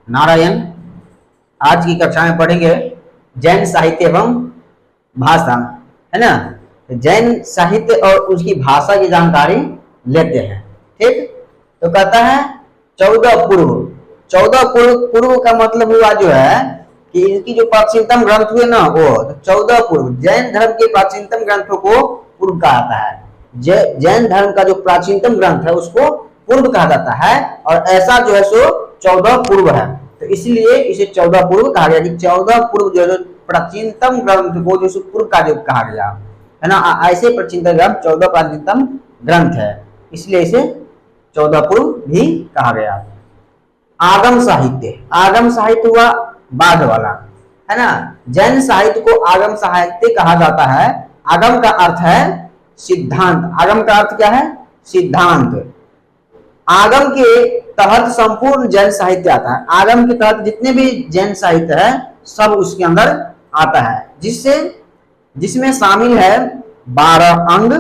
नारायण। आज की कक्षा में पढ़ेंगे जैन साहित्य एवं भाषा, है ना। जैन साहित्य और उसकी भाषा की जानकारी लेते हैं। ठीक, तो कहता है 14 पूर्व। 14 पूर्व का मतलब हुआ जो है कि इनकी जो प्राचीनतम ग्रंथ हुए ना, वो तो 14 पूर्व जैन धर्म के प्राचीनतम ग्रंथों को पूर्व कहा जाता है। जैन धर्म का जो प्राचीनतम ग्रंथ है उसको पूर्व कहा जाता है, और ऐसा जो है सो 14 पूर्व है, तो इसलिए इसे 14 पूर्व कहा गया कि 14 पूर्व जो प्राचीनतम ग्रंथ को जो पूर्व का जो कहा गया है ना। ऐसे प्राचीनतम ग्रंथ 14 प्राचीनतम ग्रंथ है, इसलिए इसे 14 पूर्व भी कहा गया। आगम साहित्य, आगम साहित्य हुआ बाद वाला, है ना। जैन साहित्य को आगम साहित्य कहा जाता है। आगम का अर्थ है सिद्धांत। आगम का अर्थ क्या है? सिद्धांत। आगम के तहत संपूर्ण जैन साहित्य आता है। आगम के तहत जितने भी जैन साहित्य है सब उसके अंदर आता है, जिसमें शामिल है 12 अंग,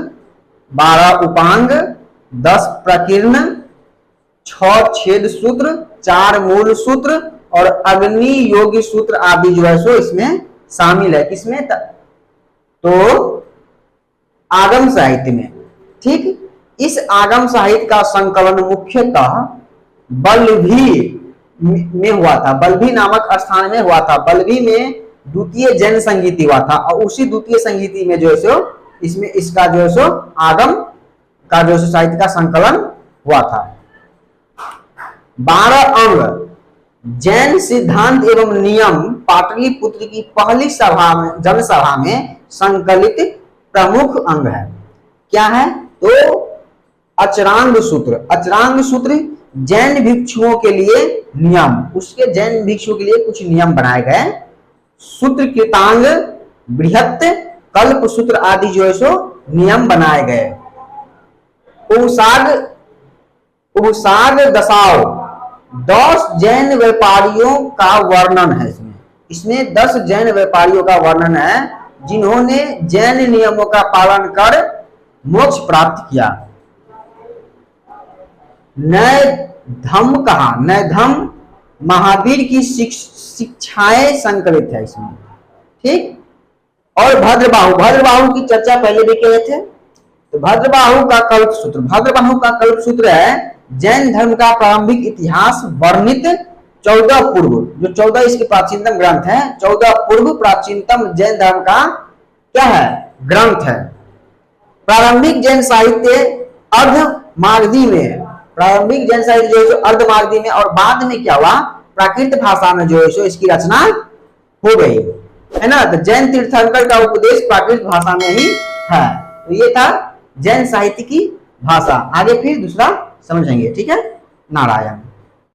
12 उपांग, 10 प्रकीर्ण, 6 छेद सूत्र, 4 मूल सूत्र और अग्नि योगी सूत्र आदि जो है सो इसमें शामिल है। किसमें? तो आगम साहित्य में। ठीक, इस आगम साहित्य का संकलन मुख्यतः बल्लभी में हुआ था। बल्लभी नामक स्थान में हुआ था। बल्लभी में द्वितीय जैन संगीति हुआ था, और उसी द्वितीय संगीति में जो है सो इसमें इसका जो है सो आगम का जो है साहित्य का संकलन हुआ था। 12 अंग जैन सिद्धांत एवं नियम पाटलिपुत्र की पहली सभा में, जनसभा में संकलित प्रमुख अंग है। क्या है? तो अचरांग सूत्र। अचरांग सूत्र जैन भिक्षुओं के लिए नियम, उसके जैन भिक्षुओं के लिए कुछ नियम बनाए गए। सूत्र कृतांग, बृहत, कल्प सूत्र आदि जो है सो नियम बनाए गए। उपसाग दशाओ 10 जैन व्यापारियों का वर्णन है इसमें 10 जैन व्यापारियों का वर्णन है जिन्होंने जैन नियमों का पालन कर मोक्ष प्राप्त किया। नैधम कहा, नैधम महावीर की शिक्षाएं संकलित है इसमें। ठीक, और भद्रबाहु, भद्रबाहु की चर्चा पहले भी किए थे। तो भद्रबाहु का कल्प सूत्र, भद्रबाहु का कल्प सूत्र है जैन धर्म का प्रारंभिक इतिहास वर्णित 14 पूर्व, जो 14 इसके प्राचीनतम ग्रंथ है। 14 पूर्व प्राचीनतम जैन धर्म का क्या है? ग्रंथ है। प्रारंभिक जैन साहित्य अर्धमागधी में, प्रारंभिक जैन साहित्य जो है अर्धमागधी में, और बाद में क्या हुआ? प्राकृत भाषा में जो है सो इसकी रचना हो गई, है ना। तो जैन तीर्थंकर का उपदेश प्राकृत भाषा में ही है। तो ये था जैन साहित्य की भाषा। आगे फिर दूसरा समझेंगे। ठीक है, नारायण।